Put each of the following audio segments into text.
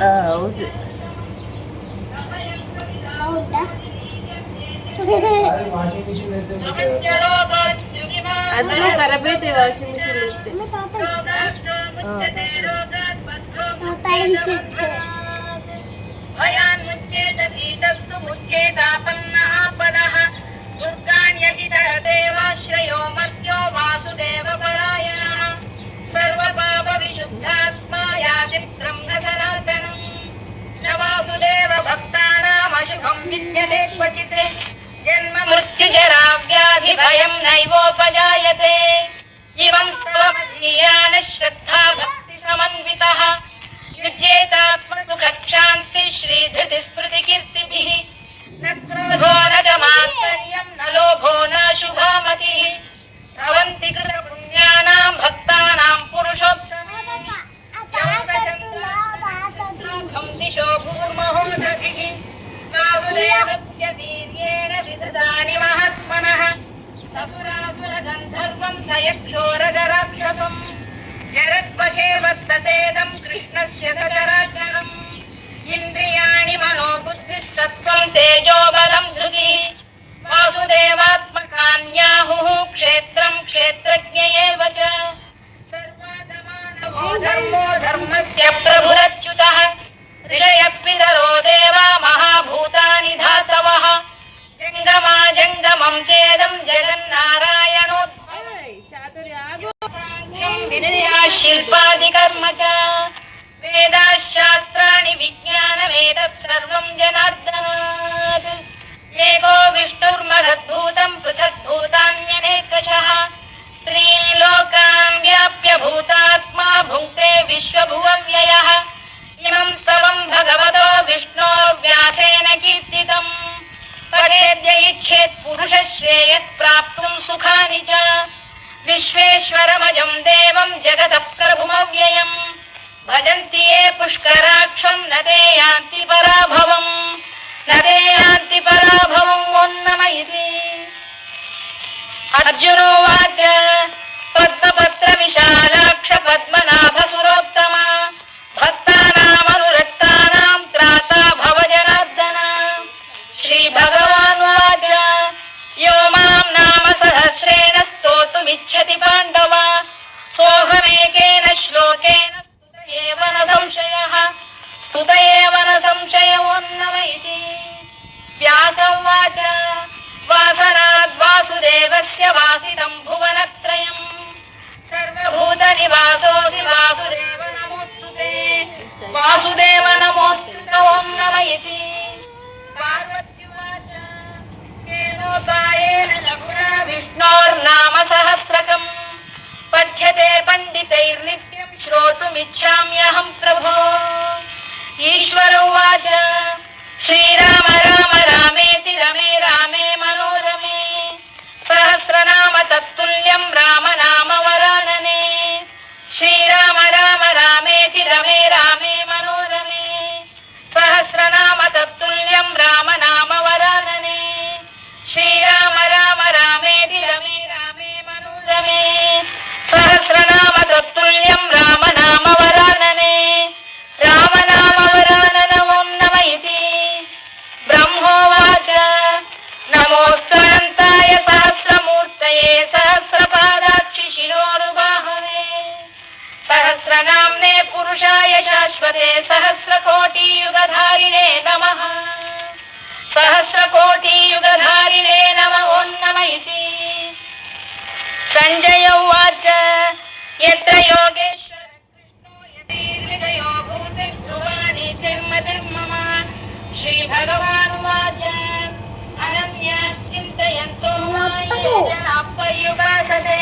House ಅದು ಖರಾಬ್ ಐತೆ ವಾಷಿಂಗ್ ಮಿಷಿನ್ ಇರುತ್ತೆ. ದೇವಾಶ್ರಯೋ ಮರ್ತ್ಯೋ ವಾಸುದೇವ ಪರಾಯಣ ಸರ್ವಪಾಪ ವಿಶುದ್ಧಾತ್ಮಾ ಯಾತಿ ಬ್ರಹ್ಮ ಸನಾತನಂ ನ ವಾಸುದೇವ ಭಕ್ತಾನಾಮಶುಭಂ ವಿದ್ಯತೆ ಕ್ವಚಿತ್ ಜನ್ಮ ಮೃತ್ಯು ಜರಾ ವ್ಯಾಧಿ ಭಯಂ ನೈವೋಪಜಾಯತೆ ಇವಂ ಸ್ತವಮಧೀಯಾನ ಶ್ರದ್ಧಾ ಭಕ್ತಿ ಸಮನ್ವಿತಃ ಯುಜ್ಯೇತಾತ್ಮ ಸುಖ ಶಾಂತಿ ಶ್ರೀಧೃತಿ ಸ್ಮೃತಿ ಕೀರ್ತಿಭಿಃ ನ ಕ್ರೋಧೋ ನ ಮಾತ್ಸರ್ಯಂ ನ ಲೋಭೋ ನ ಶುಭಾಮತಿಃ ಭವಂತಿ ಕೃತ ಪುಣ್ಯಾನಾಂ ಭಕ್ತಾನಾಂ ಪುರುಷೋತ್ತಮಂ ಯೋಗಚಂದ್ರಾಂ ದಿಶೋ ಭೂರ್ಮಹೋ ದಧಿಃ ವಾಸುದೇವಸ್ಯ ವೀರ್ಯೇಣ ವಿದಧಾನಿ ಮಹಾತ್ಮನಃ ಸಸುರಾಸುರ ಗಂಧರ್ವಂ ಸಯಕ್ಷೋರಜರಾಕ್ಷಸಂ ಜರದ್ವಶೇ ವರ್ತತೇದಂ ಕೃಷ್ಣಸ್ಯ ಸಚರಾಚರಂ ಇಂದ್ರಿಯಾಣಿ ಮನೋಬುದ್ಧಿಃ ಸತ್ವಂ ತೇಜೋ ಬಲಂ ಧೃತಿಃ ವಾಸುದೇವಾತ್ಮಕಾನ್ಯಾಹುಃ ಕ್ಷೇತ್ರಂ ಕ್ಷೇತ್ರಜ್ಞ ಏವ ಚ ಸರ್ವಾಗಮಾನವೋ ಧರ್ಮೋ ಧರ್ಮಸ್ಯ ಪ್ರಭುರಚ್ಯುತಃ ಋಷಯಃ ಪಿತರೋ ದೇವಾ ಮಹಾಭೂತಾನಿ ಧಾತವಃ ಜಂಗಮಾ ಜಂಗಮಂ ಚೇದಂ ಜಗನ್ನಾರಾಯಣೋದ್ಭವಂ ಶಿಲ್ಪಾದಿ ಕರ್ಮ ಚ ವೇದಾಶಾಸ್ತ್ರಾಣಿ ವಿಜ್ಞಾನಮೇತತ್ ಸರ್ವಂ ಜನಾರ್ದನಾತ್ ಏಕೋ ವಿಷ್ಣುರ್ಮಹದ್ಭೂತಂ ಪೃಥಗ್ಭೂತಾನ್ಯನೇಕಶಃ ತ್ರೀಲೋಕಾನ್ ವ್ಯಾಪ್ಯ ಭೂತಾತ್ಮಾ ಭುಂಕ್ತೆ ವಿಶ್ವಭುವವ್ಯಯಃ ಇಮಂ ಸ್ತವಂ ಭಗವತೋ ವಿಷ್ಣೋರ್ ವ್ಯಾಸೇನ ಕೀರ್ತಿತಂ ಪಠೇದ್ಯ ಇಚ್ಛೇತ್ ಪುರುಷಃ ಶ್ರೇಯತ್ ಪ್ರಾಪ್ತುಂ ಸುಖಾನಿ ಚ ವಿಶ್ವೇಶ್ವರಮಜಂ ದೇವಂ ಜಗತಃ ಪ್ರಭುಮವ್ಯಯಂ ಭಜಂತಿ ಯೇ ಪುಷ್ಕರಾಕ್ಷಂ ನ ತೇ ಯಾಂತಿ ಪರಾಭವಂ ನ ತೇ ಯಾಂತಿ ಪರಾಭವಂ ಓಂ ನಮಃ ಇತಿ. ಅರ್ಜುನೋವಾಚ ಪದ್ಮಪತ್ರ ವಿಶಾಲಾಕ್ಷ ಪದ್ಮನಾಭ ಸುರೋತ್ತಮ ಭಕ್ತಾನಾಮನುರಕ್ತಾನಾಂ ತ್ರಾತಾ ಭವ ಜನಾರ್ದನ. ಶ್ರೀ ಭಗವಾನುವಾಚ ಯೋ ಮಾಂ ನಾಮ ಸಹಸ್ರೇಣ ಸ್ತೋತುಮಿಚ್ಛತಿ ಪಾಂಡವ ಸೋಹಮೇಕೇನ ಶ್ಲೋಕೇನ ಸ್ತುತ ಏವ ನ ಸಂಶಯ ಓಂ ನಮಃ ಇತಿ. ವ್ಯಾಸೋವಾಚ ವಾಸನಾದ್ ವಾಸುದೇವಸ್ಯ ವಾಸಿತಂ ಭುವನತ್ರಯಂ ಸರ್ವಭೂತ ನಿವಾಸೋಸಿ ವಾಸುದೇವ ನಮೋಸ್ತುತೆ ವಾಸುದೇವ ನಮೋಸ್ತುತ ಓಂ ನಮಃ ಇತಿ. ಪಾರ್ವತ್ಯುವಾಚ ಕೇನೋಪಾಯೇನ ಲಘುನಾ ವಿಷ್ಣೋರ್ನಾಮ ಸಹಸ್ರಕಂ ಪಠ್ಯತೆ ಪಂಡಿತೈರ್ನಿತ್ಯಂ ಶ್ರೋತುಮಿಚ್ಛಾಮ್ಯಹಂ ಪ್ರಭೋ. ಈಶ್ವರ ಉವಾಚ ಶ್ರೀರಾಮ ರಾಮ ರಾಮೇತಿ ರಮೇ ರಾಮೇ ಮನೋರಮೇ ಸಹಸ್ರನಾಮ ತತ್ತುಲ್ಯಂ ರಾಮ ನಾಮ ವರಾನನೆ. ಶ್ರೀರಾಮ ರಾಮ ರಾಮೇತಿ ರಮೇ ರಾಮೇ ಮನೋರಮೇ ಸಹಸ್ರನಾಮ ತತ್ತುಲ್ಯಂ ರಾಮ ನಾಮ ವರಾನನೆ. ಶ್ರೀರಾಮ ರಾಮ ರಾಮೇತಿ ರಮೇ ರಾಮೇ ಮನೋರಮೇ ಸಹಸ್ರನಾಮ ತತ್ತುಲ್ಯಂ ರಾಮ ನಾಮ ವರಾನನೆ. ರಾಮನಾಮ ವರಾನನ ಓಂ ನಮಃ ಇತಿ. ಬ್ರಹ್ಮೋವಾಚ ನಮೋಸ್ತುನಂತಾಯ ಸಹಸ್ರಮೂರ್ತಯೇ ಸಹಸ್ರಪಾದಾಕ್ಷಿ ಶಿರೋರುಬಾಹವೇ ಸಹಸ್ರನಾಮ್ನೇ ಪುರುಷಾಯ ಶಾಶ್ವತೆ ಸಹಸ್ರಕೋಟಿಯುಗಧಾರಿಣೇ ನಮಃ. ಸಹಸ್ರಕೋಟಿಯುಗಧಾರಿಣೇ ನಮಃ ಓಂ ನಮಃ ಇತಿ. ಸಂಜಯ ಉವಾಚ ಯತ್ರ ಯೋಗೇಶ್ವರ ಕೃಷ್ಣೋ ಯತಿರ್ವಿಜಯೋ ಭೂತಿರ್ಧ್ರುವಾನಿ ತಿರ್ಮತಿರ್ಮಮ. ಶ್ರೀ ಭಗವಾನುವಾಚ ಅನನ್ಯಾಶ್ಚಿಂತಯಂತೋ ಮಾಯೇನಾಪರ್ಯುಪಾಸತೆ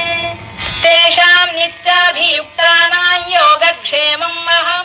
ತೇಷಾಂ ನಿತ್ಯಾಭಿಯುಕ್ತಾನಾಂ ಯೋಗಕ್ಷೇಮಂ ಮಹಾ